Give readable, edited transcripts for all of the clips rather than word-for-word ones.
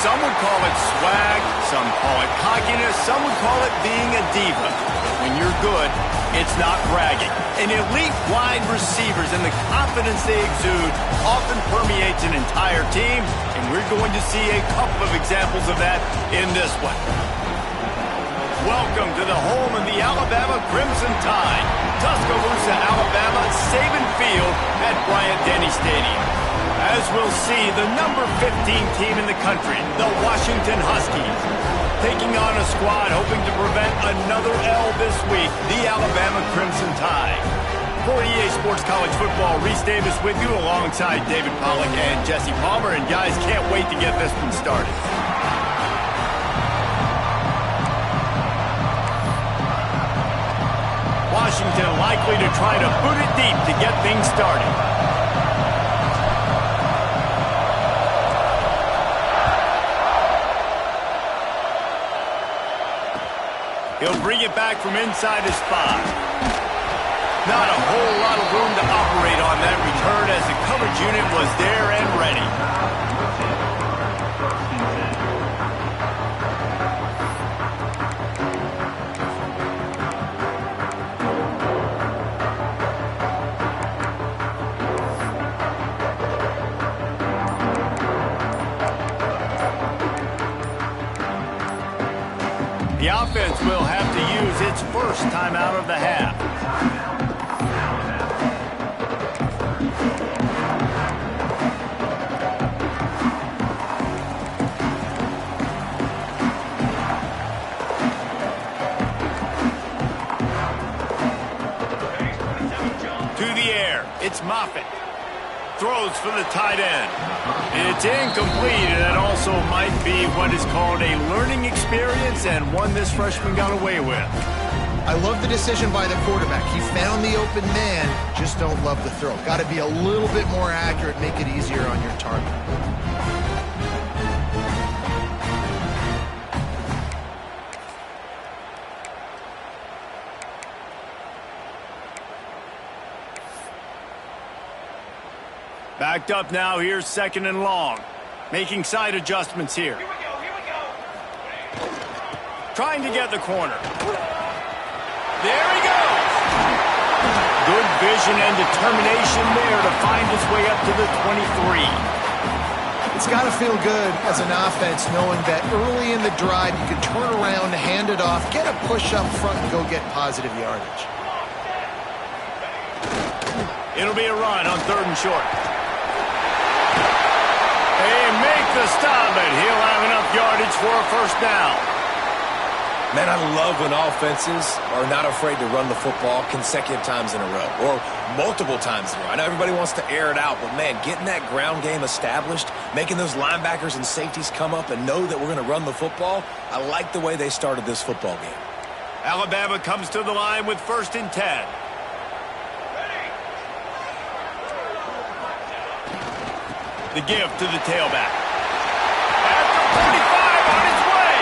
Some would call it swag, some call it cockiness, some would call it being a diva. When you're good, it's not bragging. And elite wide receivers and the confidence they exude often permeates an entire team, and we're going to see a couple of examples of that in this one. Welcome to the home of the Alabama Crimson Tide. Tuscaloosa, Alabama, Saban Field at Bryant-Denny Stadium. As we'll see, the number 15 team in the country, the Washington Huskies, taking on a squad hoping to prevent another L this week, the Alabama Crimson Tide. For EA Sports College Football, Reese Davis with you alongside David Pollack and Jesse Palmer. And guys, can't wait to get this one started. Washington likely to try to boot it deep to get things started. He'll bring it back from inside his 5. Not a whole lot of room to operate on that return as the coverage unit was there and ready. The offense will have to use its first timeout of the half. To the air, it's Moffitt. Throws for the tight end. It's incomplete, and that also might be what is called a learning experience, and one this freshman got away with. I love the decision by the quarterback. He found the open man, just don't love the throw. Got to be a little bit more accurate, make it easier on your target. Backed up now, here's 2nd and long. Making side adjustments here. Here we go. Trying to get the corner. There he goes! Good vision and determination there to find his way up to the 23. It's got to feel good as an offense knowing that early in the drive you can turn around, hand it off, get a push up front, and go get positive yardage. It'll be a run on 3rd and short. They make the stop, and he'll have enough yardage for a first down. Man, I love when offenses are not afraid to run the football consecutive times in a row or multiple times in a row. I know everybody wants to air it out, but, man, getting that ground game established, making those linebackers and safeties come up and know that we're going to run the football, I like the way they started this football game. Alabama comes to the line with 1st and 10. The give to the tailback. At the 35 on his way.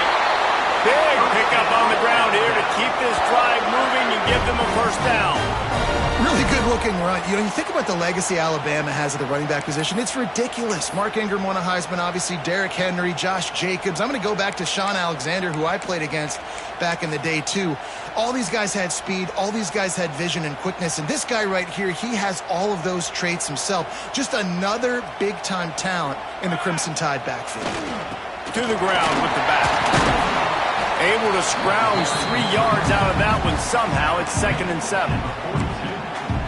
Big pickup on the ground here to keep this drive moving and give them a first down. Really good-looking run. You know, you think about the legacy Alabama has at the running back position. It's ridiculous. Mark Ingram won a Heisman, obviously. Derrick Henry, Josh Jacobs. I'm going to go back to Sean Alexander, who I played against back in the day, too. All these guys had speed. All these guys had vision and quickness. And this guy right here, he has all of those traits himself. Just another big-time talent in the Crimson Tide backfield. To the ground with the back. Able to scrounge 3 yards out of that one somehow. It's 2nd and 7.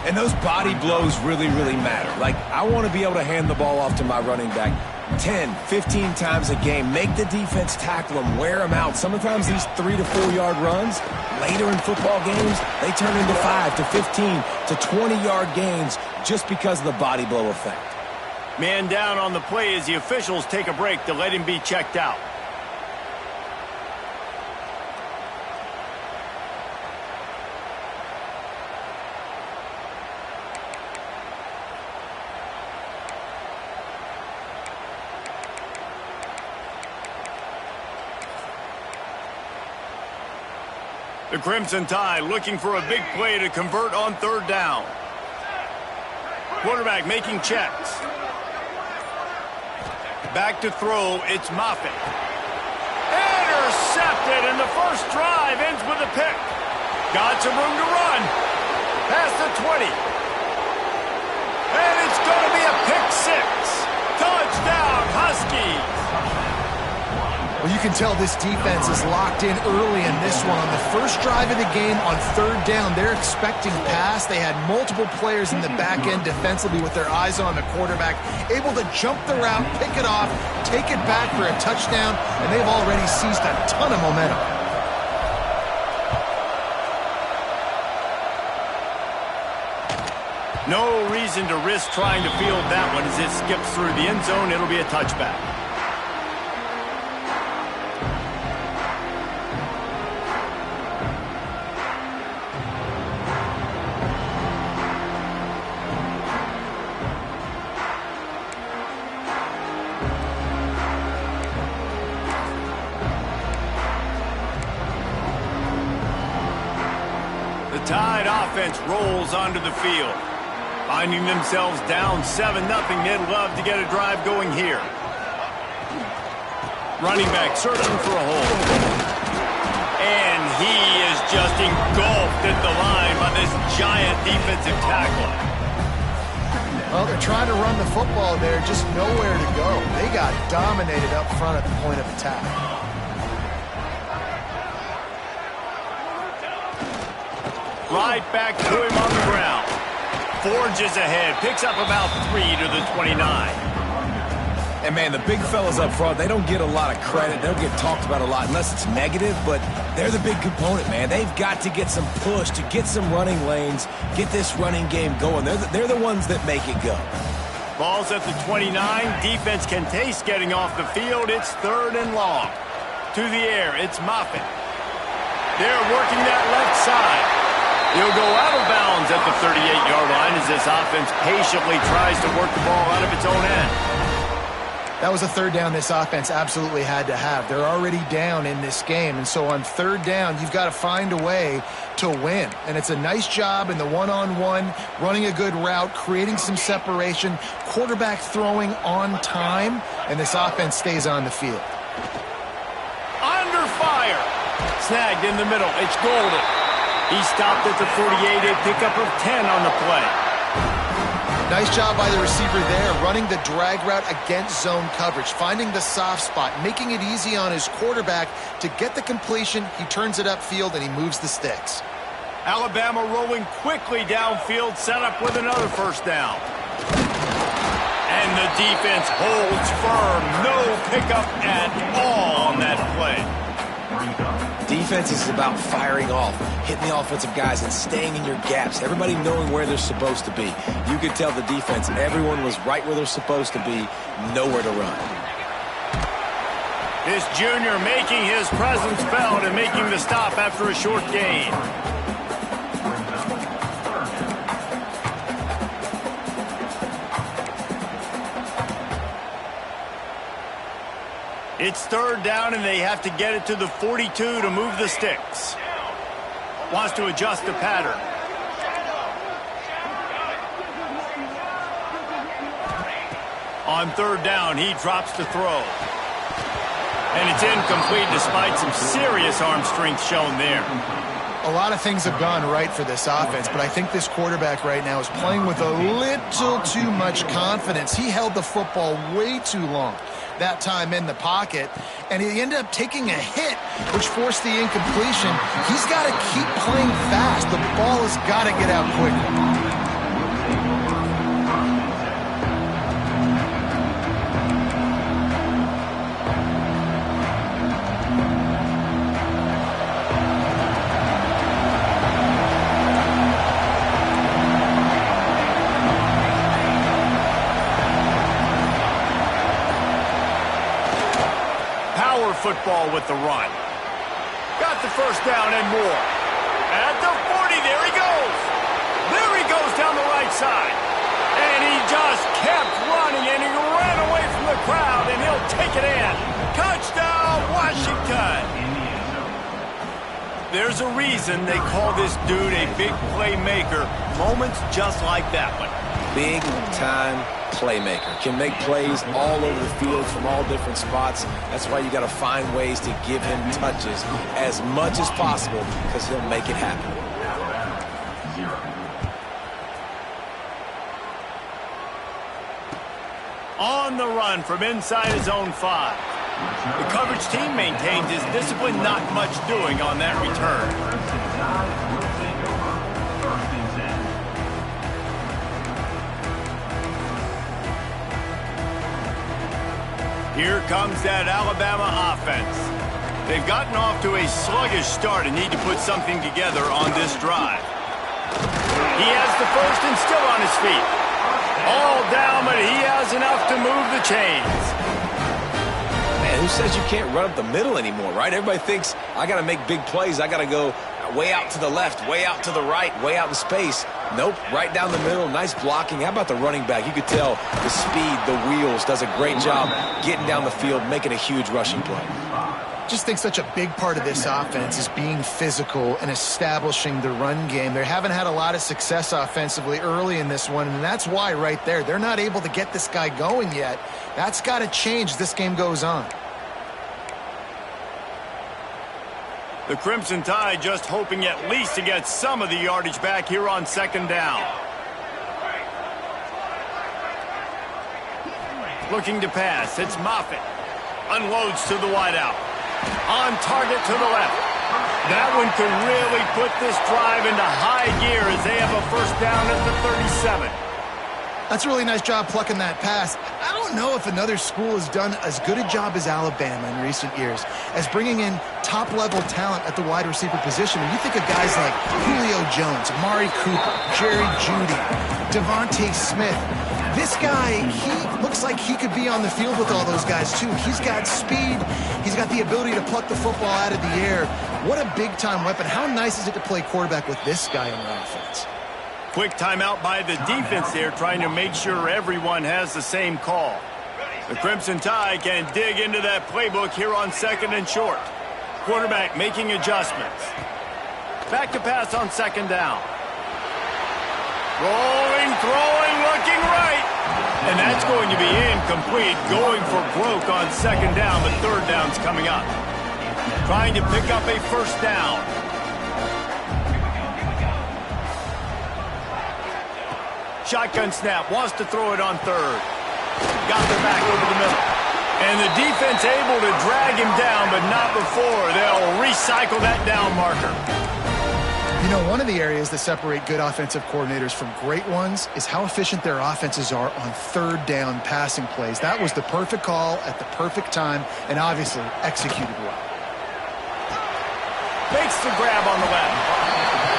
And those body blows really, really matter. Like, I want to be able to hand the ball off to my running back 10, 15 times a game. Make the defense tackle them, wear them out. Sometimes these 3 to 4 yard runs, later in football games, they turn into 5 to 15 to 20 yard gains just because of the body blow effect. Man down on the play as the officials take a break to let him be checked out. The Crimson Tide looking for a big play to convert on 3rd down. Quarterback making checks. Back to throw, it's Moffitt. Intercepted, and the first drive ends with a pick. Got some room to run. Past the 20. And it's going to be a pick six. Touchdown, Huskies. Well, you can tell this defense is locked in early in this one. On the first drive of the game on third down, they're expecting pass. They had multiple players in the back end defensively with their eyes on the quarterback, able to jump the route, pick it off, take it back for a touchdown, and they've already seized a ton of momentum. No reason to risk trying to field that one as it skips through the end zone. It'll be a touchback. The Tide offense rolls onto the field. Finding themselves down 7-0, they'd love to get a drive going here. Running back searching for a hole. And he is just engulfed at the line by this giant defensive tackle. Well, they're trying to run the football there, just nowhere to go. They got dominated up front at the point of attack. Right back to him on the ground. Forges ahead, picks up about 3 to the 29. And, man, the big fellas up front, they don't get a lot of credit. They don't get talked about a lot unless it's negative, but they're the big component, man. They've got to get some push, to get some running lanes, get this running game going. They're the ones that make it go. Ball's at the 29. Defense can taste getting off the field. It's 3rd and long. To the air, it's Moffitt. They're working that left side. He'll go out of bounds at the 38-yard line as this offense patiently tries to work the ball out of its own end. That was a third down this offense absolutely had to have. They're already down in this game, and so on third down, you've got to find a way to win. And it's a nice job in the one-on-one, running a good route, creating some separation, quarterback throwing on time, and this offense stays on the field. Under fire. Snagged in the middle. It's Golden. He stopped at the 48, a pickup of 10 on the play. Nice job by the receiver there, running the drag route against zone coverage, finding the soft spot, making it easy on his quarterback to get the completion. He turns it upfield, and he moves the sticks. Alabama rolling quickly downfield, set up with another first down. And the defense holds firm. No pickup at all on that play. Defense is about firing off, hitting the offensive guys and staying in your gaps, everybody knowing where they're supposed to be. You could tell the defense, everyone was right where they're supposed to be, nowhere to run. This junior making his presence felt and making the stop after a short gain. It's 3rd down, and they have to get it to the 42 to move the sticks. Wants to adjust the pattern. On 3rd down, he drops to throw. And it's incomplete despite some serious arm strength shown there. A lot of things have gone right for this offense, but I think this quarterback right now is playing with a little too much confidence. He held the football way too long that time in the pocket, and he ended up taking a hit, which forced the incompletion. He's got to keep playing fast. The ball has got to get out quickly. Football with the run. Got the first down and more. At the 40, there he goes. There he goes down the right side. And he just kept running, and he ran away from the crowd, and he'll take it in. Touchdown, Washington. There's a reason they call this dude a big playmaker. Moments just like that one. Big time playmaker. Can make plays all over the field from all different spots. That's why you got to find ways to give him touches as much as possible because he'll make it happen. On the run from inside his own 5. The coverage team maintains his discipline, not much doing on that return. Here comes that Alabama offense. They've gotten off to a sluggish start and need to put something together on this drive. He has the first and still on his feet. All down, but he has enough to move the chains. Man, who says you can't run up the middle anymore, right? Everybody thinks, I got to make big plays. I got to go way out to the left, way out to the right, way out in space. Nope, right down the middle, nice blocking. How about the running back? You could tell the speed, the wheels, does a great job getting down the field, making a huge rushing play. Just think such a big part of this offense is being physical and establishing the run game. They haven't had a lot of success offensively early in this one, and that's why right there, they're not able to get this guy going yet. That's got to change as this game goes on. The Crimson Tide just hoping at least to get some of the yardage back here on second down. Looking to pass, it's Moffitt. Unloads to the wideout. On target to the left. That one could really put this drive into high gear as they have a first down at the 37. That's a really nice job plucking that pass. I don't know if another school has done as good a job as Alabama in recent years as bringing in top-level talent at the wide receiver position. And you think of guys like Julio Jones, Amari Cooper, Jerry Jeudy, Devontae Smith. This guy, he looks like he could be on the field with all those guys, too. He's got speed. He's got the ability to pluck the football out of the air. What a big-time weapon. How nice is it to play quarterback with this guy in your offense? Quick timeout by the defense there, trying to make sure everyone has the same call. The Crimson Tide can dig into that playbook here on second and short. Quarterback making adjustments. Back to pass on second down. Rolling, throwing, looking right. And that's going to be incomplete, going for broke on second down, but third down's coming up. Trying to pick up a first down. Shotgun snap, wants to throw it on third. Got the back over the middle. And the defense able to drag him down, but not before. They'll recycle that down marker. You know, one of the areas that separate good offensive coordinators from great ones is how efficient their offenses are on third down passing plays. That was the perfect call at the perfect time and obviously executed well. Makes the grab on the left.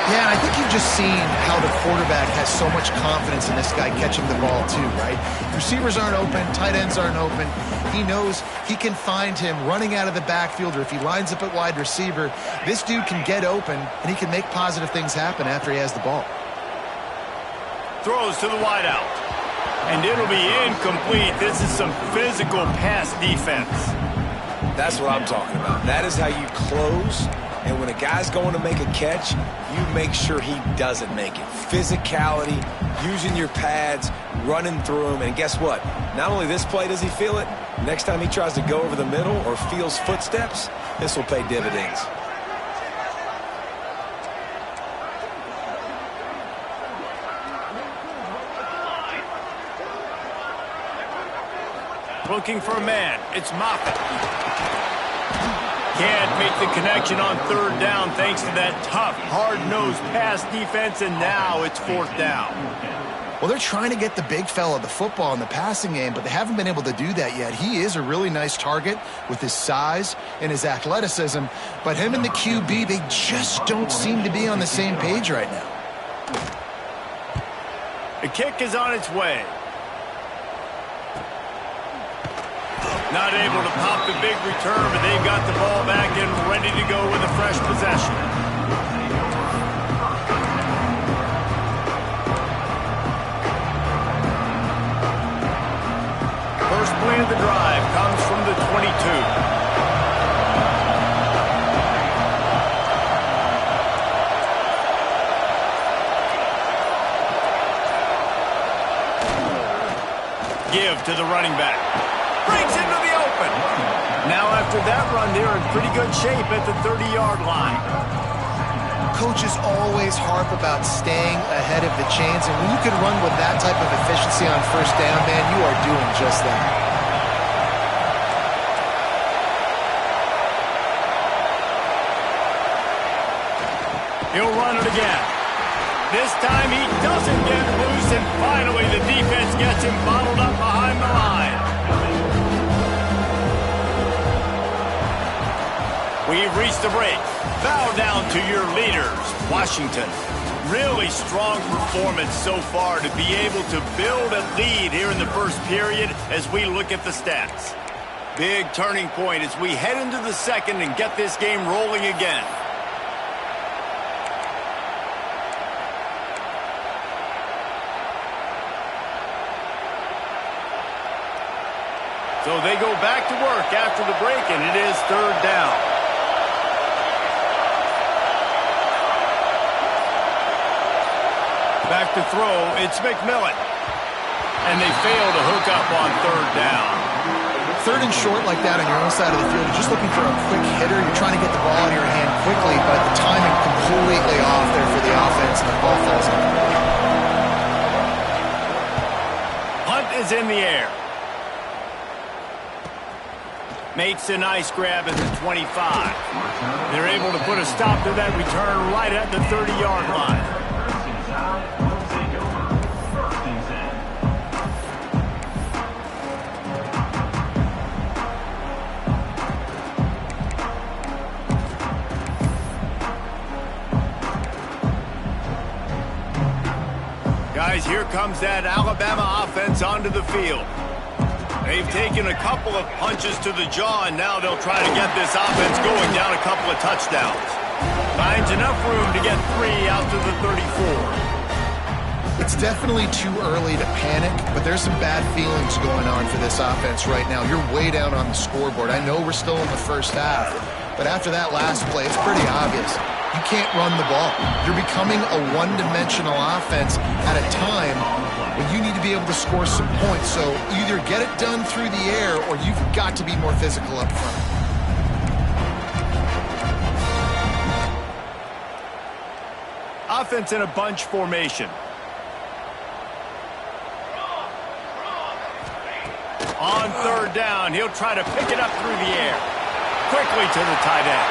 Yeah, and I think you've just seen how the quarterback has so much confidence in this guy catching the ball too, right? Receivers aren't open, tight ends aren't open. He knows he can find him running out of the backfield, or if he lines up at wide receiver, this dude can get open and he can make positive things happen after he has the ball. Throws to the wideout. And it'll be incomplete. This is some physical pass defense. That's what I'm talking about. That is how you close. And when a guy's going to make a catch, you make sure he doesn't make it. Physicality, using your pads, running through him. And guess what? Not only this play does he feel it, next time he tries to go over the middle or feels footsteps, this will pay dividends. Looking for a man. It's Moffitt. Can't make the connection on third down thanks to that tough, hard-nosed pass defense, and now it's fourth down. Well, they're trying to get the big fella the football in the passing game, but they haven't been able to do that yet. He is a really nice target with his size and his athleticism, but him and the QB, they just don't seem to be on the same page right now. The kick is on its way. Not able to pop the big return, but they've got the ball back and ready to go with a fresh possession. First play of the drive comes from the 22. give to the running back. Breaks into the open. Now after that run, they're in pretty good shape at the 30-yard line. Coaches always harp about staying ahead of the chains, and when you can run with that type of efficiency on first down, man, you are doing just that. He'll run it again. This time he doesn't get loose, and finally the defense gets him bottled up behind the line. We've reached the break. Bow down to your leaders, Washington. Really strong performance so far to be able to build a lead here in the first period as we look at the stats. Big turning point as we head into the second and get this game rolling again. So they go back to work after the break, and it is third down. Back to throw, it's McMillan. And they fail to hook up on third down. Third and short like that on your own side of the field, you're just looking for a quick hitter. You're trying to get the ball out of your hand quickly, but the timing completely off there for the offense, and the ball falls in. Hunt is in the air. Makes a nice grab at the 25. They're able to put a stop to that return right at the 30-yard line. Guys, here comes that Alabama offense onto the field. They've taken a couple of punches to the jaw, and now they'll try to get this offense going down a couple of touchdowns. Finds enough room to get 3 out to the 34. It's definitely too early to panic, but there's some bad feelings going on for this offense right now. You're way down on the scoreboard. I know we're still in the first half, but after that last play, it's pretty obvious. You can't run the ball. You're becoming a one-dimensional offense at a time when you need to be able to score some points. So either get it done through the air or you've got to be more physical up front. Offense in a bunch formation. On third down, he'll try to pick it up through the air. Quickly to the tight end.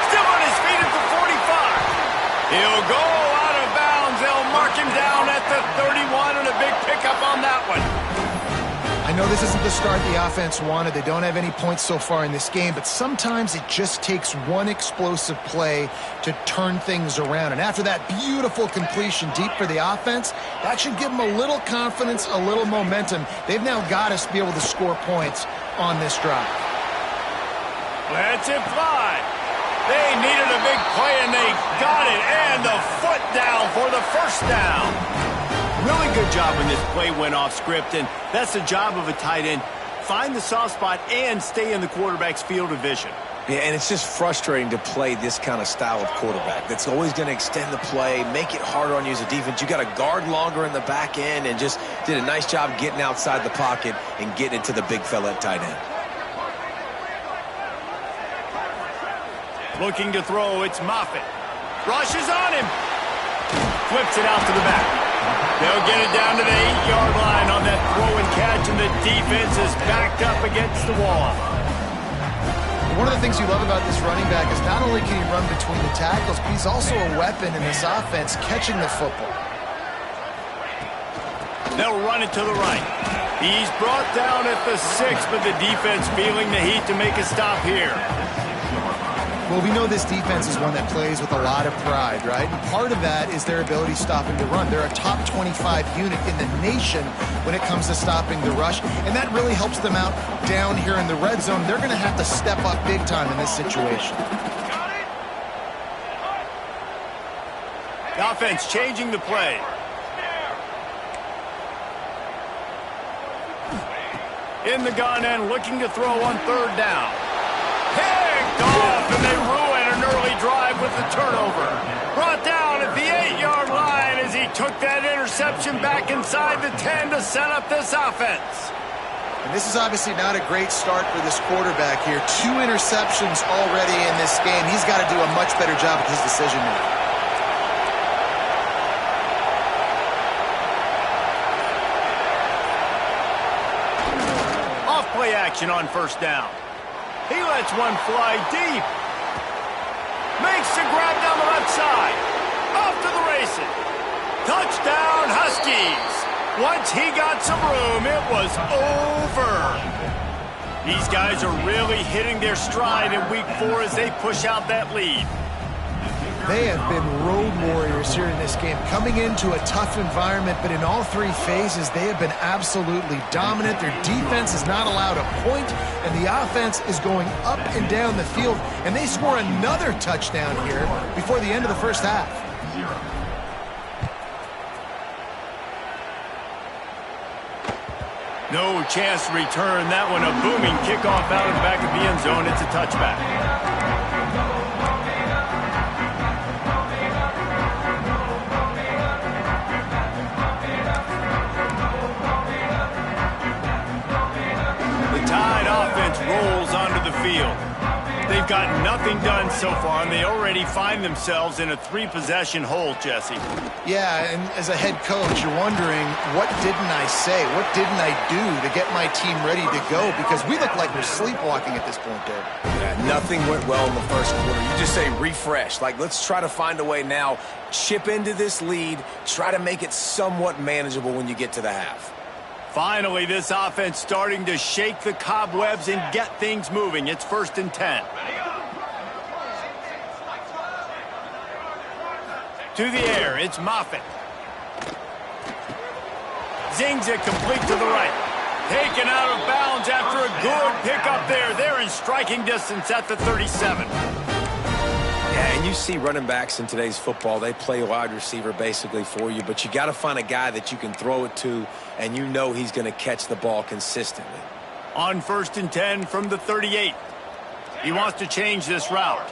Still on his feet at the 45. He'll go out of bounds. They'll mark him down at the 31, and a big pickup on that one. I know this isn't the start the offense wanted. They don't have any points so far in this game, but sometimes it just takes one explosive play to turn things around. And after that beautiful completion deep for the offense, that should give them a little confidence, a little momentum. They've now got us to be able to score points on this drive. Lets it fly. They needed a big play, and they got it. And the foot down for the first down. Really good job when this play went off script, and that's the job of a tight end. Find the soft spot and stay in the quarterback's field of vision. Yeah, and it's just frustrating to play this kind of style of quarterback. That's always going to extend the play, make it harder on you as a defense. You got to guard longer in the back end, and just did a nice job getting outside the pocket and getting it to the big fella at tight end. Looking to throw, it's Moffitt. Rushes on him. Flips it out to the back. They'll get it down to the 8-yard line on that throw and catch, and the defense is backed up against the wall. One of the things you love about this running back is not only can he run between the tackles, but he's also a weapon in this offense catching the football. They'll run it to the right. He's brought down at the 6, but the defense feeling the heat to make a stop here. Well, we know this defense is one that plays with a lot of pride, right? And part of that is their ability stopping the run. They're a top 25 unit in the nation when it comes to stopping the rush, and that really helps them out down here in the red zone. They're going to have to step up big time in this situation. The offense changing the play. In the gun and looking to throw on third down. Picked off, and they ruin an early drive with the turnover. Brought down at the 8-yard line as he He took that interception back inside the 10 to set up this offense. And this is obviously not a great start for this quarterback here. 2 interceptions already in this game. He's got to do a much better job with his decision making. Off play action on first down. He lets one fly deep. Makes the grab down the left side. Off to the races. Touchdown, Huskies. Once he got some room, it was over. These guys are really hitting their stride in week 4 as they push out that lead. They have been road warriors here in this game, coming into a tough environment, but in all 3 phases, they have been absolutely dominant. Their defense is not allowed a point, and the offense is going up and down the field, and they score another touchdown here before the end of the first half. No chance to return that one. A booming kickoff out of the back of the end zone. It's a touchback. The Tide offense rolls onto the field. They've got nothing done so far, and they already find themselves in a 3-possession hole, Jesse. Yeah, and as a head coach, you're wondering, what didn't I say? What didn't I do to get my team ready to go? Because we look like we're sleepwalking at this point, Dave. Yeah, nothing went well in the first quarter. You just say refresh. Like, let's try to find a way now, chip into this lead, try to make it somewhat manageable when you get to the half. Finally, this offense starting to shake the cobwebs and get things moving. It's 1st and 10. To the air, it's Moffitt. Zings it complete to the right. Taken out of bounds after a good pickup there. They're in striking distance at the 37. Yeah, and you see running backs in today's football, they play wide receiver basically for you, but you got to find a guy that you can throw it to, and you know he's going to catch the ball consistently. On 1st and 10 from the 38. He wants to change this route.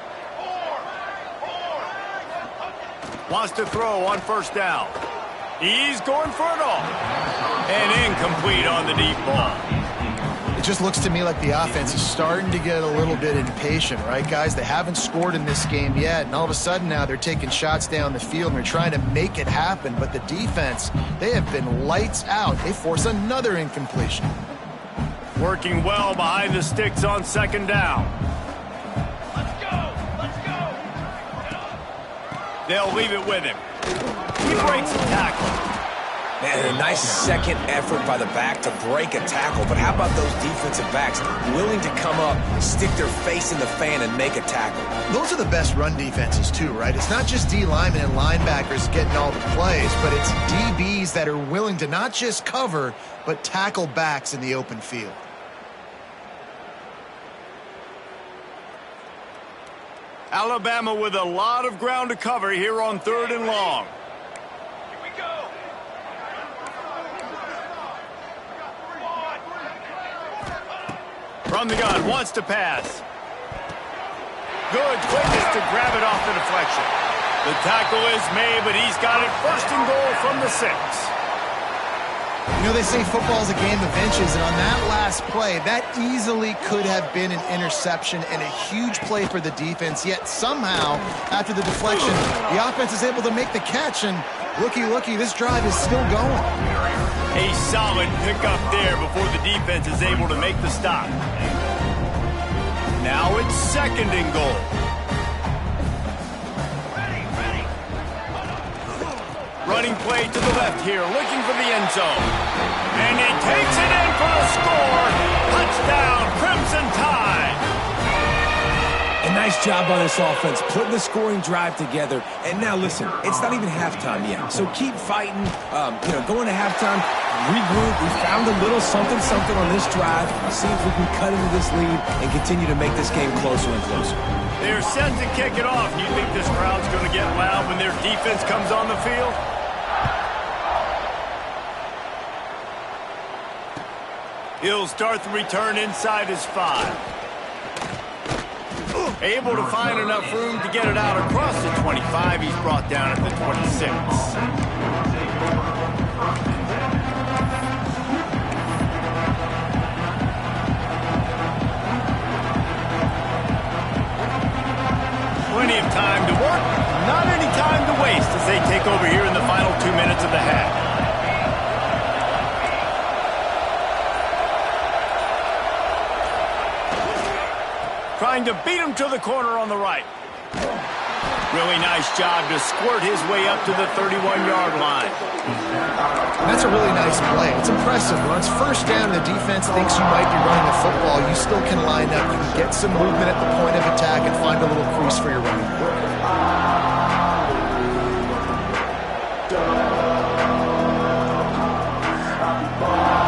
Wants to throw on first down. He's going for it all. And incomplete on the deep ball. It just looks to me like the offense is starting to get a little bit impatient, right, guys? They haven't scored in this game yet, and all of a sudden now they're taking shots down the field and they're trying to make it happen, but the defense, they have been lights out. They force another incompletion. Working well behind the sticks on 2nd down. They'll leave it with him. He breaks a tackle. Man, a nice second effort by the back to break a tackle. But how about those defensive backs willing to come up, stick their face in the fan, and make a tackle? Those are the best run defenses, too, right? It's not just D linemen and linebackers getting all the plays, but it's DBs that are willing to not just cover, but tackle backs in the open field. Alabama with a lot of ground to cover here on 3rd and long. Here we go. From the gun, wants to pass. Good quickness to grab it off the deflection. The tackle is made, but he's got it 1st and goal from the 6. You know, they say football's a game of inches, and on that last play, that easily could have been an interception and a huge play for the defense, yet somehow, after the deflection, the offense is able to make the catch, and looky, this drive is still going. A solid pickup there before the defense is able to make the stop. Now it's 2nd and goal. Running play to the left here, looking for the end zone. And he takes it in for the score. Touchdown, Crimson Tide. A nice job on this offense, putting the scoring drive together. And now, listen, it's not even halftime yet. So keep fighting, going to halftime, regroup. We found a little something on this drive. See if we can cut into this lead and continue to make this game closer and closer. They're set to kick it off. You think this crowd's going to get loud when their defense comes on the field? He'll start the return inside his 5. Able to find enough room to get it out across the 25. He's brought down at the 26. back over here in the final 2 minutes of the half. Trying to beat him to the corner on the right. Really nice job to squirt his way up to the 31-yard line. That's a really nice play. It's impressive. When it's first down and the defense thinks you might be running the football, you still can line up. You can get some movement at the point of attack and find a little crease for your running back.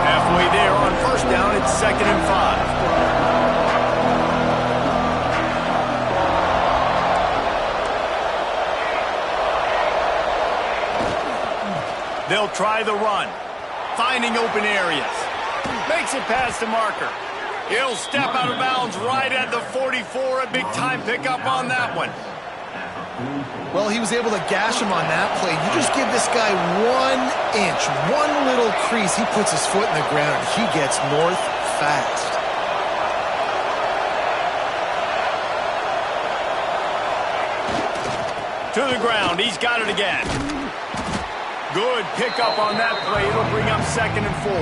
Halfway there on first down, it's 2nd and 5. They'll try the run, finding open areas. Makes it past the marker. He'll step out of bounds right at the 44. A big-time pickup on that one. Well, he was able to gash him on that play. You just give this guy 1 inch, one little crease. He puts his foot in the ground, and he gets north fast. To the ground. He's got it again. Good pickup on that play. It'll bring up 2nd and 4.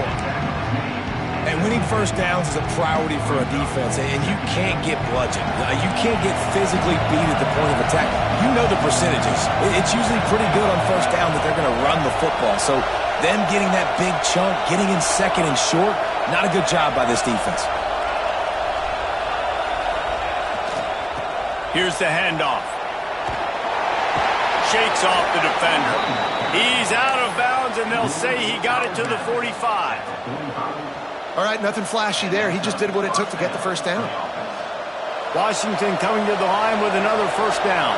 And winning first downs is a priority for a defense, and you can't get bludgeoned. You can't get physically beat at the point of attack. You know the percentages. It's usually pretty good on first down that they're going to run the football. So them getting that big chunk, getting in 2nd and short, not a good job by this defense. Here's the handoff. Shakes off the defender. He's out of bounds, and they'll say he got it to the 45. All right, nothing flashy there. He just did what it took to get the first down. Washington coming to the line with another first down.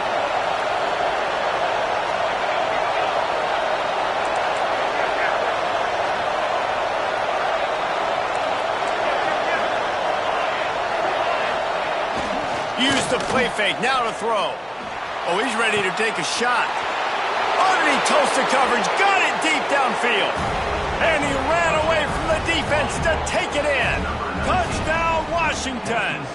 Use the play fake, now to throw. Oh, he's ready to take a shot. Underneath toasted coverage, got it deep downfield. And he ran away from the defense to take it in. Touchdown, Washington.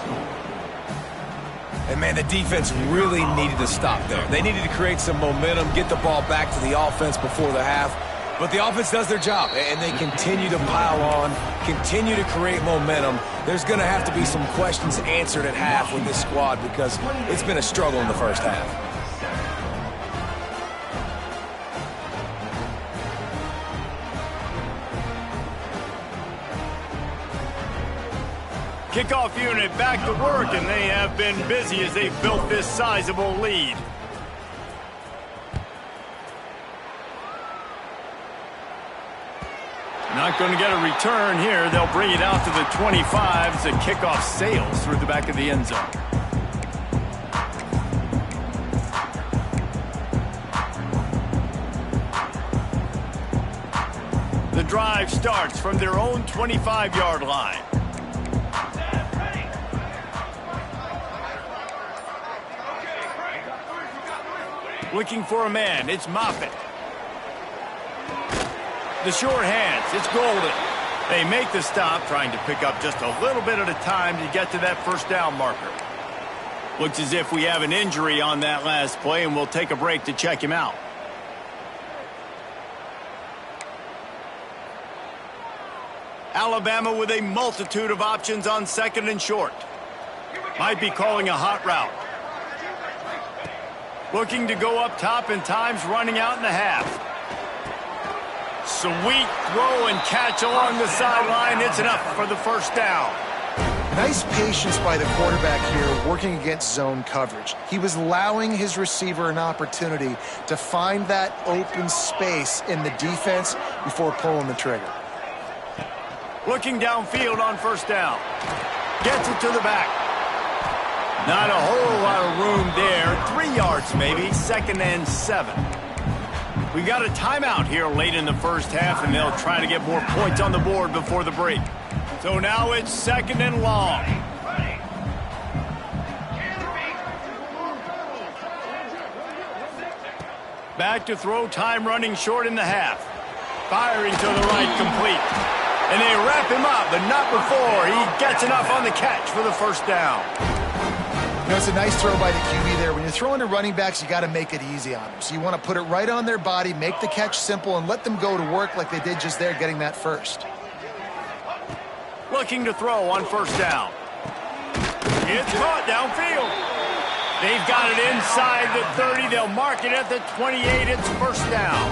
And, man, the defense really needed to stop there. They needed to create some momentum, get the ball back to the offense before the half. But the offense does their job, and they continue to pile on, continue to create momentum. There's going to have to be some questions answered at half with this squad because it's been a struggle in the first half. Kickoff unit back to work, and they have been busy as they've built this sizable lead. Not going to get a return here. They'll bring it out to the 25 as the kickoff sails through the back of the end zone. The drive starts from their own 25-yard line. Looking for a man. It's Moffitt. The short hands. It's Golden. They make the stop, trying to pick up just a little bit at a time to get to that first down marker. Looks as if we have an injury on that last play, and we'll take a break to check him out. Alabama with a multitude of options on 2nd and short. Might be calling a hot route. Looking to go up top, and time's running out in the half. Sweet throw and catch along the sideline. It's enough for the first down. Nice patience by the quarterback here working against zone coverage. He was allowing his receiver an opportunity to find that open space in the defense before pulling the trigger. Looking downfield on first down. Gets it to the back. Not a whole lot of room there. 3 yards maybe. 2nd and 7. We got a timeout here late in the first half, and they'll try to get more points on the board before the break. So now it's 2nd and long. Back to throw, time running short in the half. Firing to the right, complete. And they wrap him up, but not before he gets enough on the catch for the first down. You know, it's a nice throw by the QB there. When you're throwing to running backs, you got to make it easy on them. So you want to put it right on their body, make the catch simple, and let them go to work like they did just there, getting that first. Looking to throw on first down. It's caught downfield. They've got it inside the 30. They'll mark it at the 28. It's first down.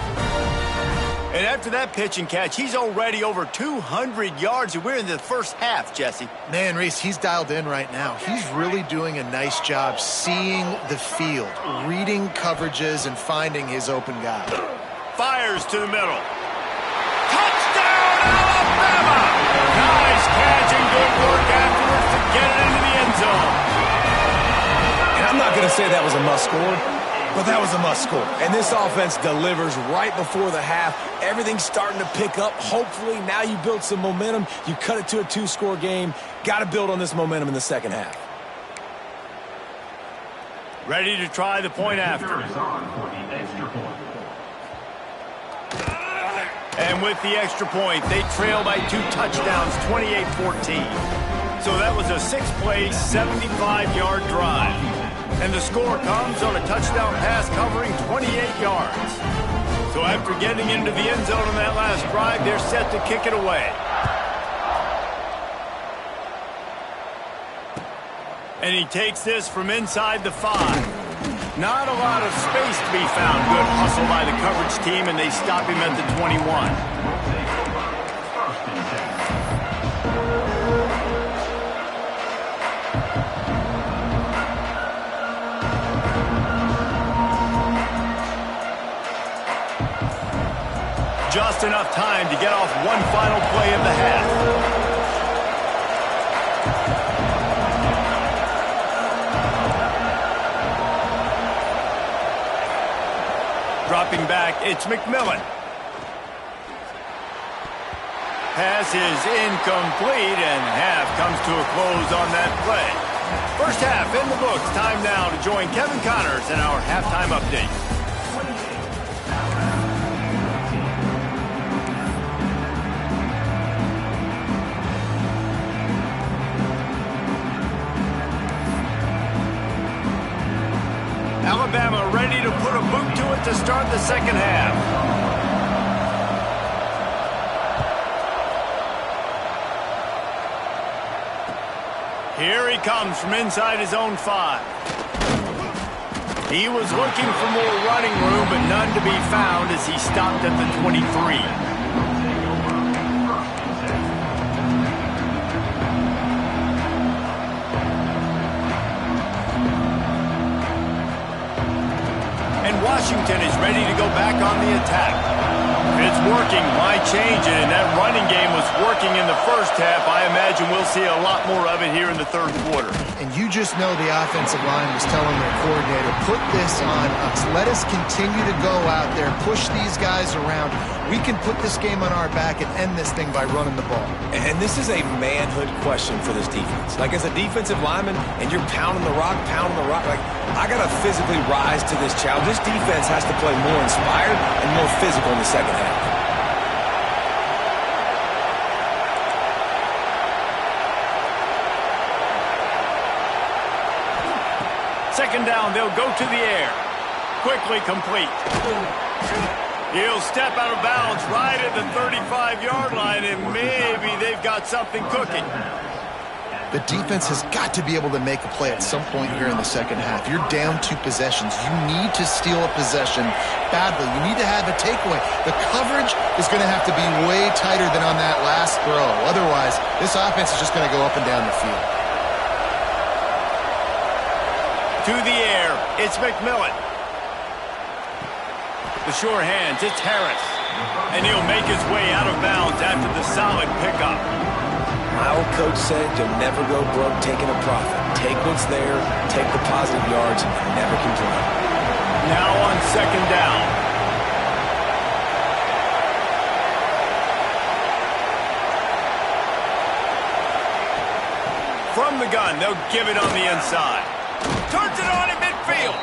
And after that pitch and catch, he's already over 200 yards, and we're in the first half, Jesse. Man, Reese, he's dialed in right now. He's really doing a nice job seeing the field, reading coverages, and finding his open guy. Fires to the middle. Touchdown, Alabama! Nice catch and good work afterwards to get it into the end zone. And I'm not going to say that was a must-score, but that was a must-score. And this offense delivers right before the half. Everything's starting to pick up. Hopefully, now you build some momentum. You cut it to a 2-score game. Got to build on this momentum in the second half. Ready to try the point after. And with the extra point, they trail by 2 touchdowns, 28-14. So that was a 6-play, 75-yard drive. And the score comes on a touchdown pass covering 28 yards. So after getting into the end zone on that last drive, they're set to kick it away. And he takes this from inside the 5. Not a lot of space to be found. Good hustle by the coverage team, and they stop him at the 21. Just enough time to get off one final play of the half. Dropping back, it's McMillan. Pass is incomplete, and half comes to a close on that play. First half in the books. Time now to join Kevin Connors in our halftime update. Alabama ready to put a boot to it to start the second half. Here he comes from inside his own 5. He was looking for more running room, but none to be found as he stopped at the 23. Washington is ready to go back on the attack. It's working. Why change it? And that running game was working in the first half. I imagine we'll see a lot more of it here in the third quarter. And you just know the offensive line was telling their coordinator, put this on us. Let us continue to go out there, push these guys around. We can put this game on our back and end this thing by running the ball. And this is a manhood question for this defense. Like, as a defensive lineman, and you're pounding the rock, like, I got to physically rise to this challenge. This defense has to play more inspired and more physical in the second half. Second down, they'll go to the air. Quickly complete. He'll step out of bounds right at the 35-yard line, and maybe they've got something cooking. The defense has got to be able to make a play at some point here in the second half. You're down 2 possessions. You need to steal a possession badly. You need to have a takeaway. The coverage is going to have to be way tighter than on that last throw. Otherwise, this offense is just going to go up and down the field. To the air, it's McMillan. The sure hands, it's Harris. And he'll make his way out of bounds after the solid pickup. My old coach said you'll never go broke taking a profit. Take what's there, take the positive yards, and never complain. Now on second down. From the gun, they'll give it on the inside. Turns it on in midfield.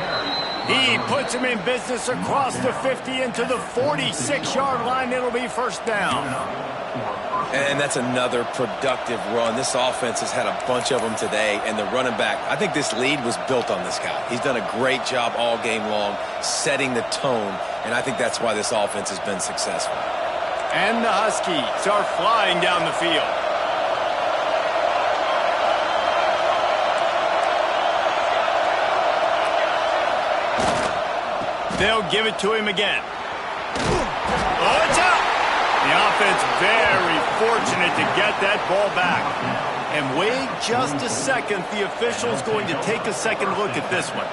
He puts him in business across the 50 into the 46-yard line. It'll be first down. And that's another productive run. This offense has had a bunch of them today, and the running back, I think this lead was built on this guy. He's done a great job all game long setting the tone, and I think that's why this offense has been successful. And the Huskies are flying down the field. They'll give it to him again. Oh, it's out! The offense very fortunate to get that ball back. And wait just a second. The official's going to take a second look at this one.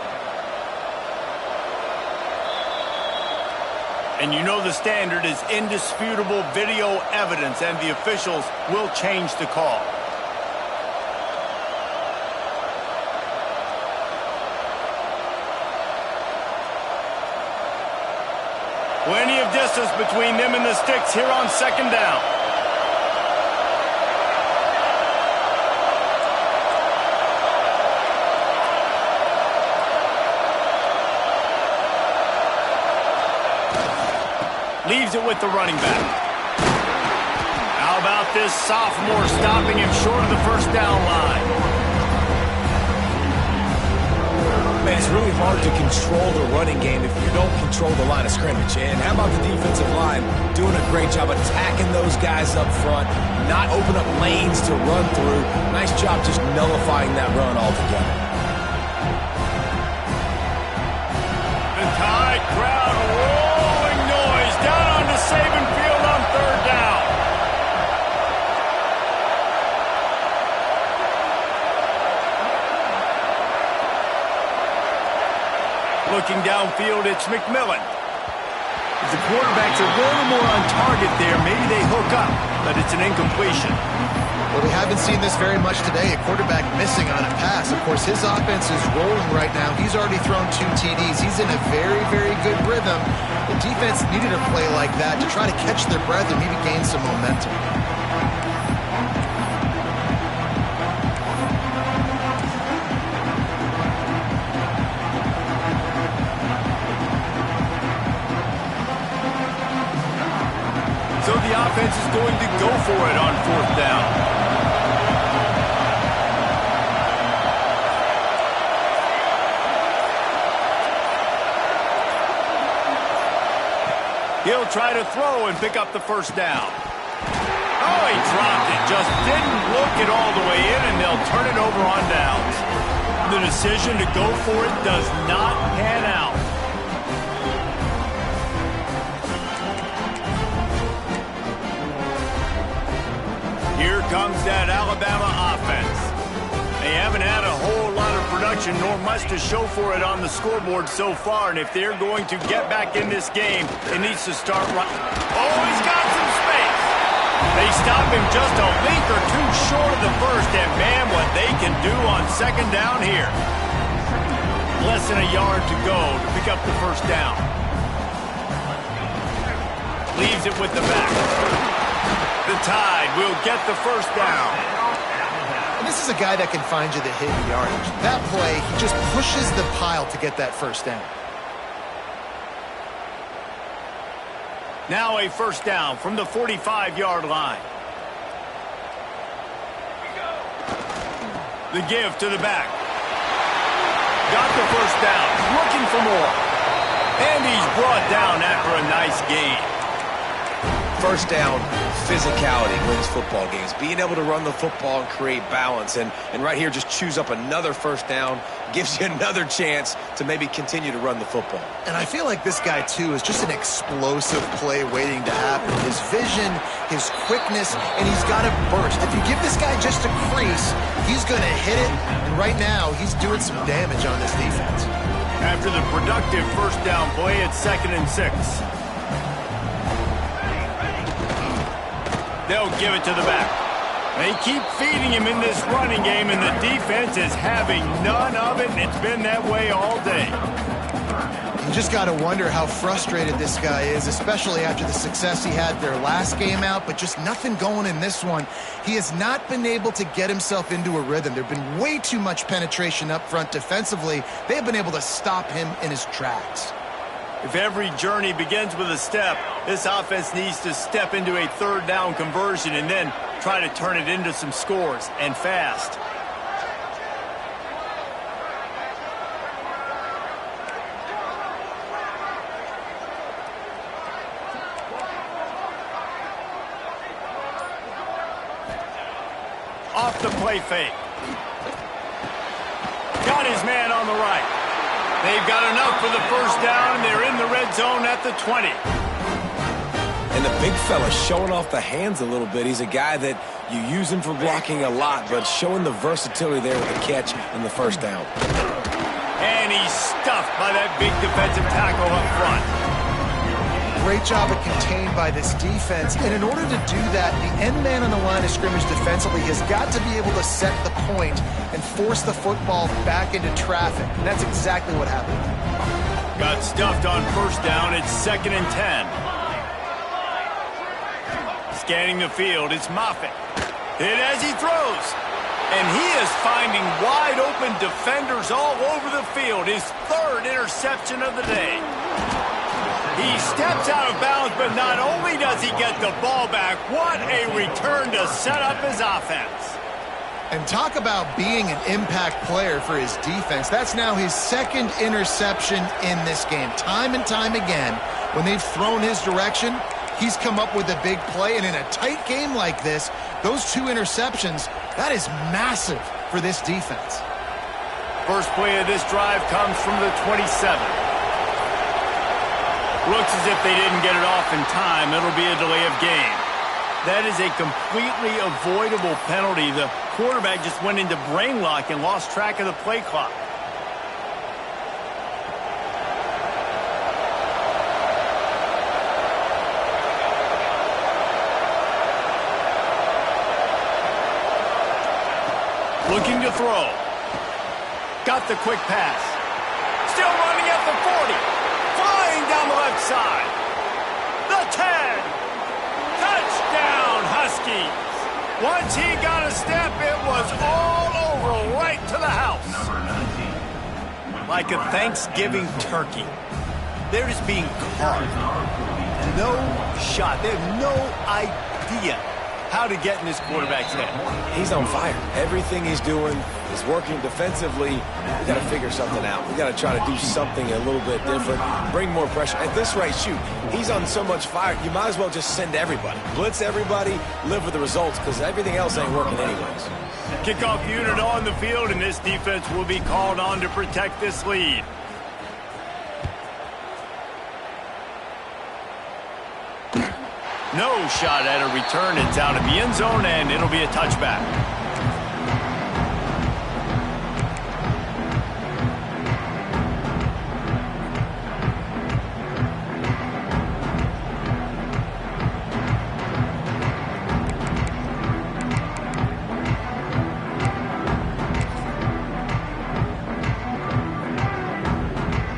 And you know the standard is indisputable video evidence, and the officials will change the call. Plenty of distance between them and the sticks here on second down. Leaves it with the running back. How about this sophomore stopping him short of the first down line? Man, it's really hard to control the running game if you don't control the line of scrimmage. And how about the defensive line doing a great job attacking those guys up front, not open up lanes to run through. Nice job just nullifying that run altogether. The Tide crowd rolling noise down onto Saban Field on third down. Looking downfield, it's McMillan. If the quarterbacks are a little more on target there, maybe they hook up, but it's an incompletion. Well, we haven't seen this very much today, a quarterback missing on a pass. Of course, his offense is rolling right now. He's already thrown 2 TDs. He's in a very, very good rhythm. The defense needed a play like that to try to catch their breath and maybe gain some momentum. So the offense is going to go for it on fourth down. He'll try to throw and pick up the first down. Oh, he dropped it. Just didn't look it all the way in, and they'll turn it over on downs. The decision to go for it does not pan out. Here comes that Alabama offense. They haven't had a whole lot of production nor much to show for it on the scoreboard so far, and if they're going to get back in this game, it needs to start right. Oh, he's got some space. They stop him just a length or two short of the first, and man, what they can do on second down here. Less than a yard to go to pick up the first down. Leaves it with the back. The Tide will get the first down. And this is a guy that can find you the hidden yardage. That play, he just pushes the pile to get that first down. Now a first down from the 45-yard line. The give to the back. Got the first down. Looking for more. And he's brought down after a nice gain. First down, physicality wins football games. Being able to run the football and create balance. And right here, just choose up another first down. Gives you another chance to maybe continue to run the football. And I feel like this guy, too, is just an explosive play waiting to happen. His vision, his quickness, and he's got a burst. If you give this guy just a crease, he's going to hit it. And right now, he's doing some damage on this defense. After the productive first down play, it's 2nd and 6. They'll give it to the back. They keep feeding him in this running game, and the defense is having none of it, and it's been that way all day. You just got to wonder how frustrated this guy is, especially after the success he had their last game out, but just nothing going in this one. He has not been able to get himself into a rhythm. There have been way too much penetration up front defensively. They have been able to stop him in his tracks. If every journey begins with a step, this offense needs to step into a third down conversion and then try to turn it into some scores, and fast. Off the play fake. Got his man on the right. They've got enough for the first down, and they're in the red zone at the 20. And the big fella showing off the hands a little bit. He's a guy that you use him for blocking a lot, but showing the versatility there with the catch and the first down. And he's stuffed by that big defensive tackle up front. Great job of contained by this defense. And in order to do that, the end man on the line of scrimmage defensively has got to be able to set the point and force the football back into traffic. And that's exactly what happened. Got stuffed on first down. It's 2nd and 10. Scanning the field, it's Moffitt. Hit as he throws. And he is finding wide open defenders all over the field. His 3rd interception of the day. He steps out of bounds, but not only does he get the ball back, what a return to set up his offense. And talk about being an impact player for his defense. That's now his 2nd interception in this game. Time and time again, when they've thrown his direction, he's come up with a big play. And in a tight game like this, those 2 interceptions, that is massive for this defense. First play of this drive comes from the 27. Looks as if they didn't get it off in time. It'll be a delay of game. That is a completely avoidable penalty. The quarterback just went into brain lock and lost track of the play clock. Looking to throw. Got the quick pass. Still running at the 40. Flying down the left side. The 10. Touchdown, Huskies. Once he got a step, it was all over right to the house. Like a Thanksgiving turkey. They're just being carved. No shot. They have no idea how to get in this quarterback's head. He's on fire. Everything he's doing is working defensively. We got to figure something out. We got to try to do something a little bit different, bring more pressure. At this rate, shoot, he's on so much fire, you might as well just send everybody. Blitz everybody, live with the results, because everything else ain't working anyways. Kickoff unit on the field, and this defense will be called on to protect this lead. No shot at a return. It's out of the end zone, and it'll be a touchback.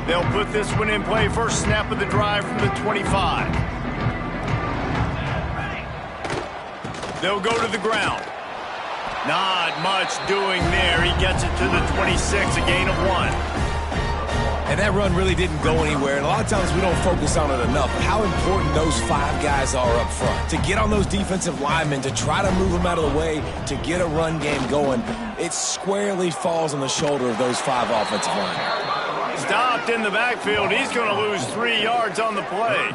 They'll put this one in play. First snap of the drive from the 25. They'll go to the ground. Not much doing there. He gets it to the 26, a gain of 1. And that run really didn't go anywhere. And a lot of times we don't focus on it enough. But how important those 5 guys are up front. To get on those defensive linemen, to try to move them out of the way, to get a run game going, it squarely falls on the shoulder of those 5 offensive linemen. Stopped in the backfield. He's going to lose 3 yards on the play.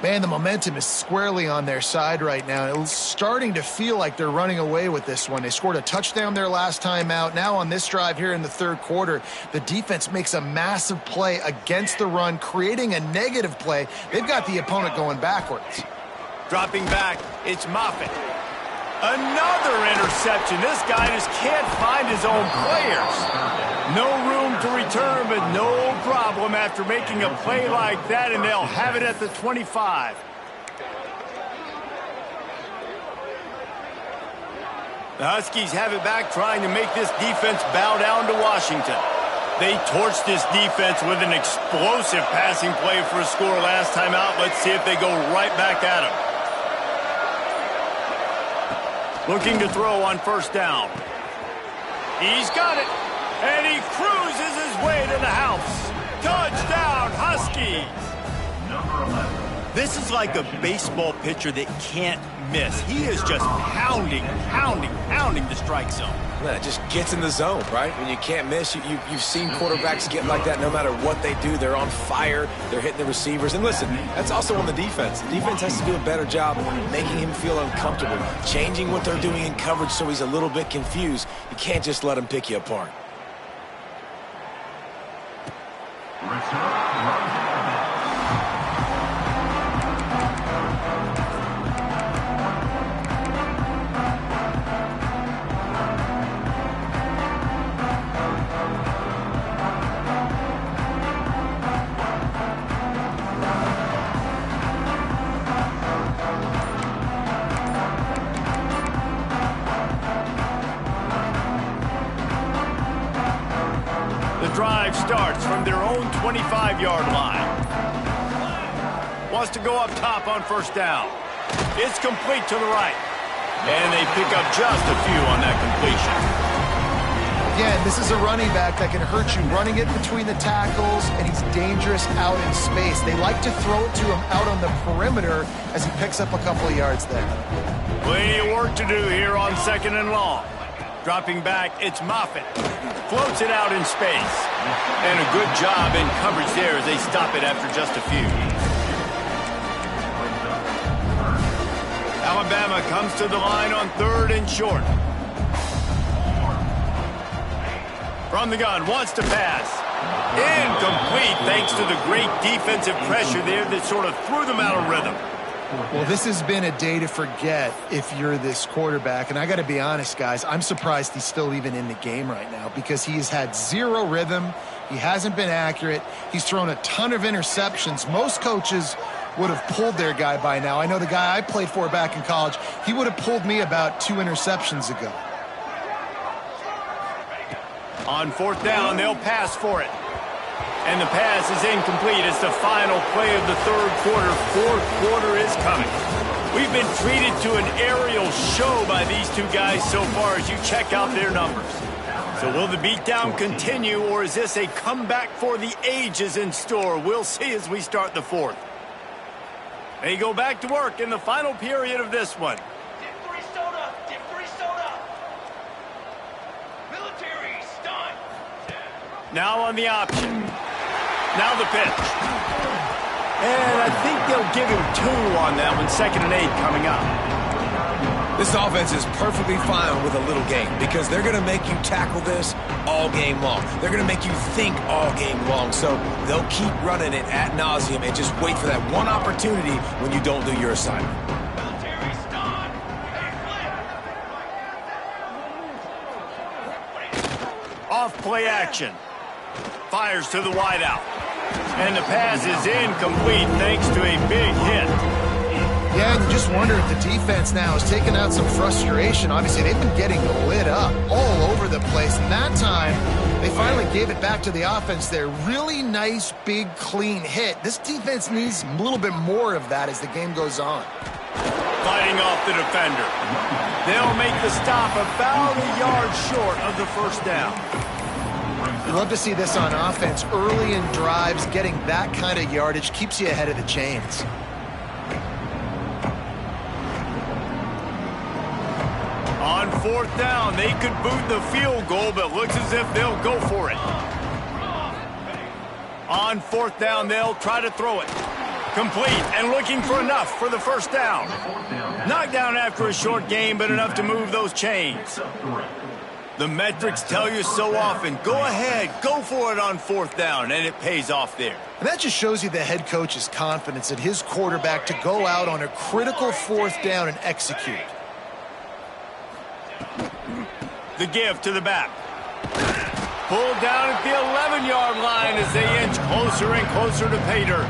Man, the momentum is squarely on their side right now. It's starting to feel like they're running away with this one. They scored a touchdown their last time out. Now on this drive here in the 3rd quarter, the defense makes a massive play against the run, creating a negative play. They've got the opponent going backwards. Dropping back, it's Moffitt. Another interception. This guy just can't find his own players. No room to return, but no problem after making a play like that, and they'll have it at the 25. The Huskies have it back, trying to make this defense bow down to Washington. They torched this defense with an explosive passing play for a score last time out. Let's see if they go right back at him. Looking to throw on first down. He's got it. And he cruises his way to the house. Touchdown, Huskies! This is like a baseball pitcher that can't miss. He is just pounding the strike zone. Yeah, it just gets in the zone, right? When you can't miss, you've seen quarterbacks get like that no matter what they do. They're on fire. They're hitting the receivers. And listen, that's also on the defense. The defense has to do a better job making him feel uncomfortable, changing what they're doing in coverage so he's a little bit confused. You can't just let him pick you apart. Drive starts from their own 25-yard line. Wants to go up top on first down. It's complete to the right. And they pick up just a few on that completion. Again, this is a running back that can hurt you, running it between the tackles, and he's dangerous out in space. They like to throw it to him out on the perimeter as he picks up a couple of yards there. Plenty of work to do here on 2nd and long. Dropping back, it's Moffitt. Floats it out in space. And a good job in coverage there as they stop it after just a few. Alabama comes to the line on 3rd and short. From the gun, wants to pass. Incomplete thanks to the great defensive pressure there that sort of threw them out of rhythm. Well, this has been a day to forget if you're this quarterback. And I got to be honest, guys, I'm surprised he's still even in the game right now because he has had zero rhythm. He hasn't been accurate. He's thrown a ton of interceptions. Most coaches would have pulled their guy by now. I know the guy I played for back in college, he would have pulled me about 2 interceptions ago. On 4th down, they'll pass for it. And the pass is incomplete. It's the final play of the 3rd quarter. 4th quarter is coming. We've been treated to an aerial show by these two guys so far as you check out their numbers. So will the beatdown continue, or is this a comeback for the ages in store? We'll see as we start the 4th. They go back to work in the final period of this one. Dip 3 soda! Dip 3 soda! Military, stunt! Now on the option. Now the pitch. And I think they'll give him 2 on that one. 2nd and 8 coming up. This offense is perfectly fine with a little game because they're going to make you tackle this all game long. They're going to make you think all game long. So they'll keep running it ad nauseum and just wait for that one opportunity when you don't do your assignment. Military, stunt! Hey, Off play action. Fires to the wideout. And the pass is incomplete thanks to a big hit. Yeah, and you just wonder if the defense now is taking out some frustration. Obviously, they've been getting lit up all over the place. And that time, they finally gave it back to the offense there. Really nice, big, clean hit. This defense needs a little bit more of that as the game goes on. Fighting off the defender. They'll make the stop about a yard short of the 1st down. You love to see this on offense. Early in drives, getting that kind of yardage keeps you ahead of the chains. On 4th down, they could boot the field goal, but looks as if they'll go for it. On 4th down, they'll try to throw it. Complete and looking for enough for the 1st down. Knocked down after a short game, but enough to move those chains. The metrics tell you so often, go ahead, go for it on 4th down, and it pays off there. And that just shows you the head coach's confidence in his quarterback to go out on a critical 4th down and execute. The give to the back. Pulled down at the 11-yard line as they inch closer and closer to pay dirt.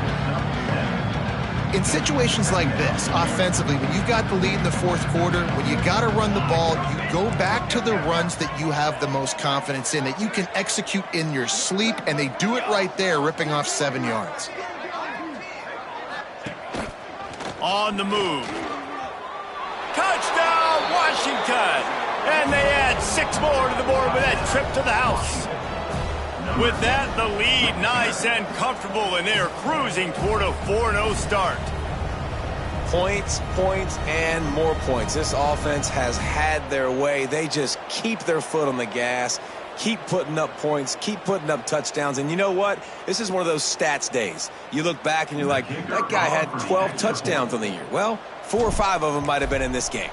In situations like this, offensively, when you've got the lead in the 4th quarter, when you got to run the ball, you go back to the runs that you have the most confidence in, that you can execute in your sleep, and they do it right there, ripping off 7 yards. On the move. Touchdown, Washington! And they add 6 more to the board with that trip to the house. With that, the lead nice and comfortable, and they're cruising toward a 4-0 start. Points, points, and more points. This offense has had their way. They just keep their foot on the gas, keep putting up points, keep putting up touchdowns. And you know what? This is one of those stats days. You look back and you're like, that guy had 12 touchdowns on the year. Well, 4 or 5 of them might have been in this game.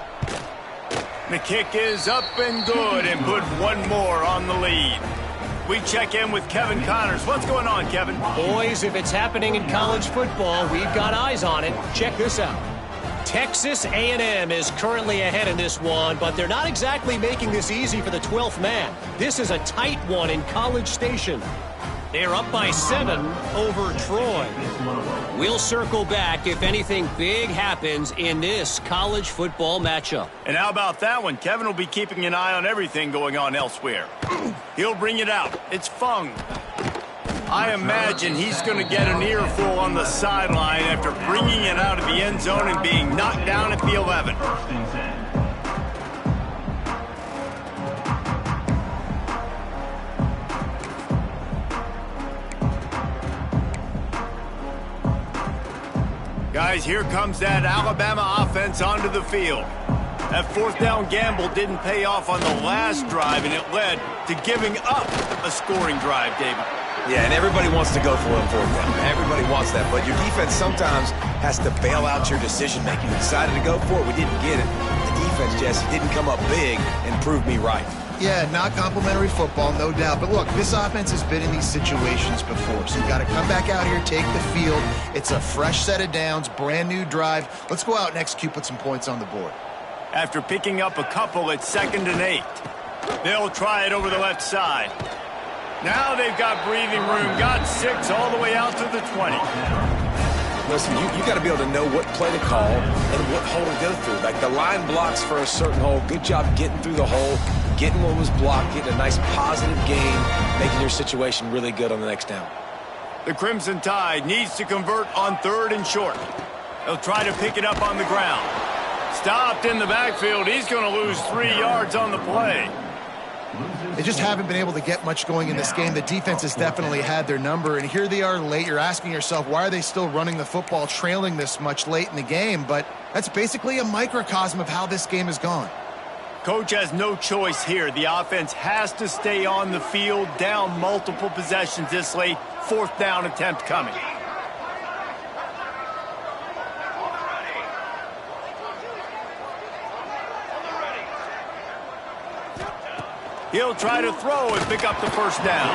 The kick is up and good, and put one more on the lead. We check in with Kevin Connors. What's going on, Kevin? Boys, if it's happening in college football, we've got eyes on it. Check this out. Texas A&M is currently ahead in this one, but they're not exactly making this easy for the 12th man. This is a tight one in College Station. They're up by 7 over Troy. We'll circle back if anything big happens in this college football matchup. And how about that one? Kevin will be keeping an eye on everything going on elsewhere. He'll bring it out. It's Fung. I imagine he's going to get an earful on the sideline after bringing it out of the end zone and being knocked down at the 11. Guys, here comes that Alabama offense onto the field. That 4th down gamble didn't pay off on the last drive, and it led to giving up a scoring drive, David. Yeah, and everybody wants to go for it on 4th down. Everybody wants that, but your defense sometimes has to bail out your decision-making. We decided to go for it. We didn't get it. The defense, Jesse, didn't come up big and prove me right. Yeah, not complimentary football, no doubt. But look, this offense has been in these situations before, so you got to come back out here, take the field. It's a fresh set of downs, brand new drive. Let's go out and execute, put some points on the board. After picking up a couple at 2nd and 8, they'll try it over the left side. Now they've got breathing room, got 6 all the way out to the 20. Listen, you got to be able to know what play to call and what hole to go through. Like the line blocks for a certain hole. Good job getting through the hole, getting what was blocked, getting a nice positive gain, making your situation really good on the next down. The Crimson Tide needs to convert on 3rd and short. They'll try to pick it up on the ground. Stopped in the backfield. He's going to lose 3 yards on the play. They just haven't been able to get much going in this game. The defense has definitely had their number, and here they are late. You're asking yourself, why are they still running the football, trailing this much late in the game? But that's basically a microcosm of how this game has gone. Coach has no choice here. The offense has to stay on the field, down multiple possessions this late. 4th down attempt coming. He'll try to throw and pick up the 1st down.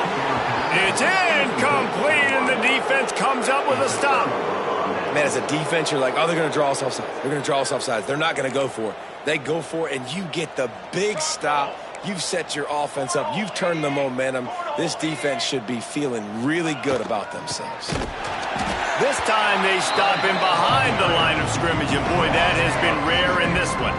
It's incomplete, and the defense comes up with a stop. Man, as a defense, you're like, oh, they're going to draw us offside. They're going to draw us offside. They're not going to go for it. They go for it, and you get the big stop. You've set your offense up. You've turned the momentum. This defense should be feeling really good about themselves. This time they stop him behind the line of scrimmage, and boy, that has been rare in this one.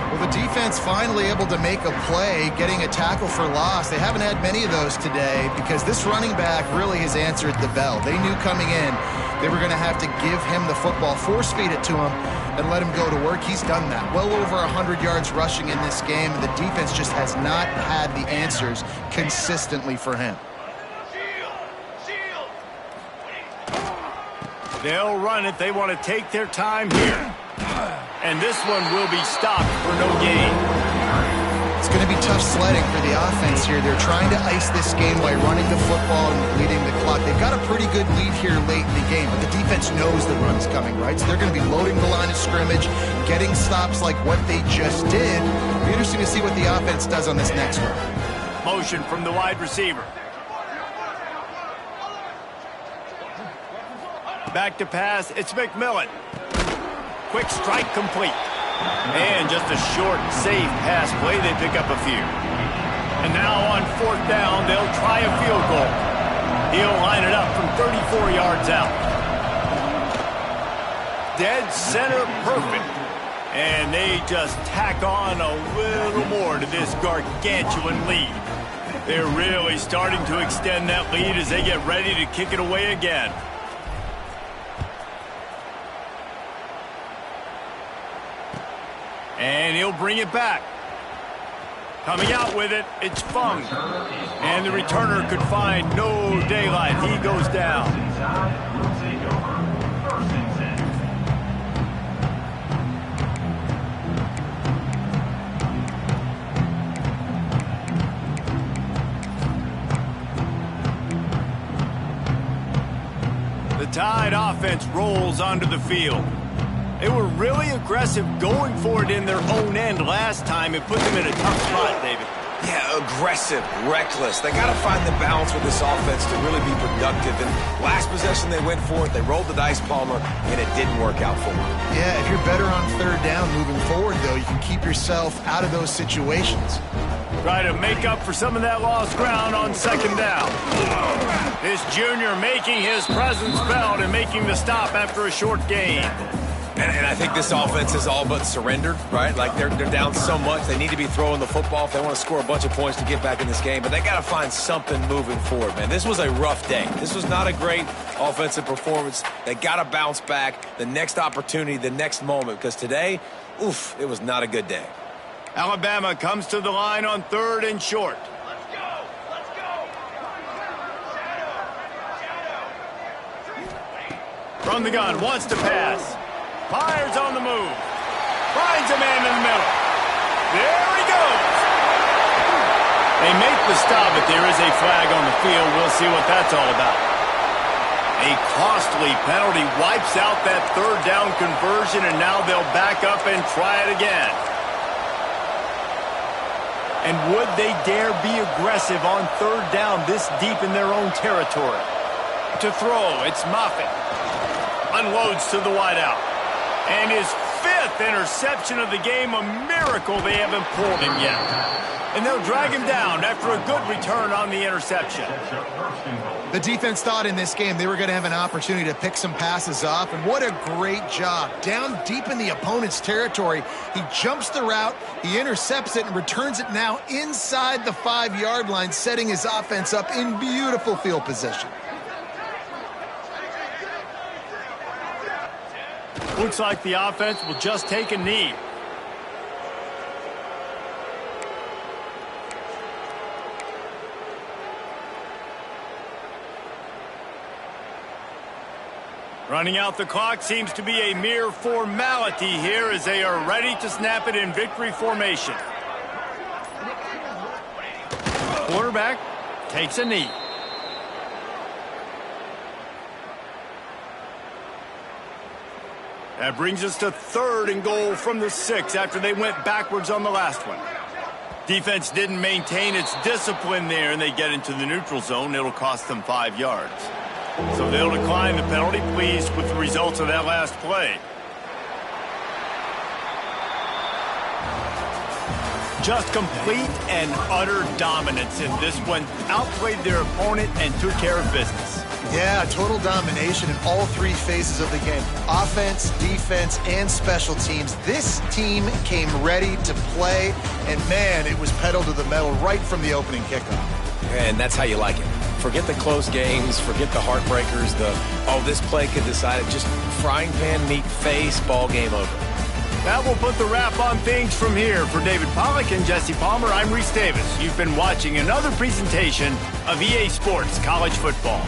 Well, the defense finally able to make a play, getting a tackle for loss. They haven't had many of those today because this running back really has answered the bell. They knew coming in they were going to have to give him the football, force feed it to him, and let him go to work. He's done that. Well over 100 yards rushing in this game, and the defense just has not had the answers consistently for him. They'll run it. They want to take their time here. And this one will be stopped for no gain. It's going to be tough sledding for the offense here. They're trying to ice this game by running the football and leading the clock. They've got a pretty good lead here late in the game, but the defense knows the run's coming, right? So they're going to be loading the line of scrimmage, getting stops like what they just did. It'll be interesting to see what the offense does on this next one. Motion from the wide receiver. Back to pass, it's McMillan. Quick strike complete. And just a short, safe pass play. They pick up a few. And now on 4th down, they'll try a field goal. He'll line it up from 34 yards out. Dead center perfect. And they just tack on a little more to this gargantuan lead. They're really starting to extend that lead as they get ready to kick it away again. And he'll bring it back. Coming out with it, it's Fung. And the returner could find no daylight. He goes down. The Tide offense rolls onto the field. They were really aggressive going for it in their own end last time. It put them in a tough spot, David. Yeah, aggressive, reckless. They got to find the balance with this offense to really be productive. And last possession they went for it, they rolled the dice, Palmer, and it didn't work out for them. Yeah, if you're better on third down moving forward, though, you can keep yourself out of those situations. Try to make up for some of that lost ground on second down. This junior making his presence felt and making the stop after a short gain. And I think this offense is all but surrendered, right? Like they're down so much, they need to be throwing the football if they want to score a bunch of points to get back in this game. But they got to find something moving forward, man. This was a rough day. This was not a great offensive performance. They got to bounce back the next opportunity, the next moment, because today, oof, it was not a good day. Alabama comes to the line on 3rd and short. Let's go! Let's go! Shadow! From the gun, wants to pass. Fires on the move. Finds a man in the middle. There he goes. They make the stop, but there is a flag on the field. We'll see what that's all about. A costly penalty wipes out that 3rd down conversion, and now they'll back up and try it again. And would they dare be aggressive on 3rd down this deep in their own territory? To throw, it's Moffitt. Unloads to the wideout. And his 5th interception of the game, a miracle they haven't pulled him yet. And they'll drag him down after a good return on the interception. The defense thought in this game they were going to have an opportunity to pick some passes off, and what a great job. Down deep in the opponent's territory, he jumps the route, he intercepts it, and returns it now inside the 5-yard line, setting his offense up in beautiful field position. Looks like the offense will just take a knee. Running out the clock seems to be a mere formality here as they are ready to snap it in victory formation. Quarterback takes a knee. That brings us to 3rd and goal from the 6 after they went backwards on the last one. Defense didn't maintain its discipline there, and they get into the neutral zone. It'll cost them 5 yards. So they'll decline the penalty, pleased with the results of that last play. Just complete and utter dominance in this one. Outplayed their opponent and took care of business. Yeah, total domination in all 3 phases of the game. Offense, defense, and special teams. This team came ready to play, and man, it was pedal to the metal right from the opening kickoff. And that's how you like it. Forget the close games, forget the heartbreakers, this play could decide it. Just frying pan, meat face, ball game over. That will put the wrap on things from here. For David Pollack and Jesse Palmer, I'm Reese Davis. You've been watching another presentation of EA Sports College Football.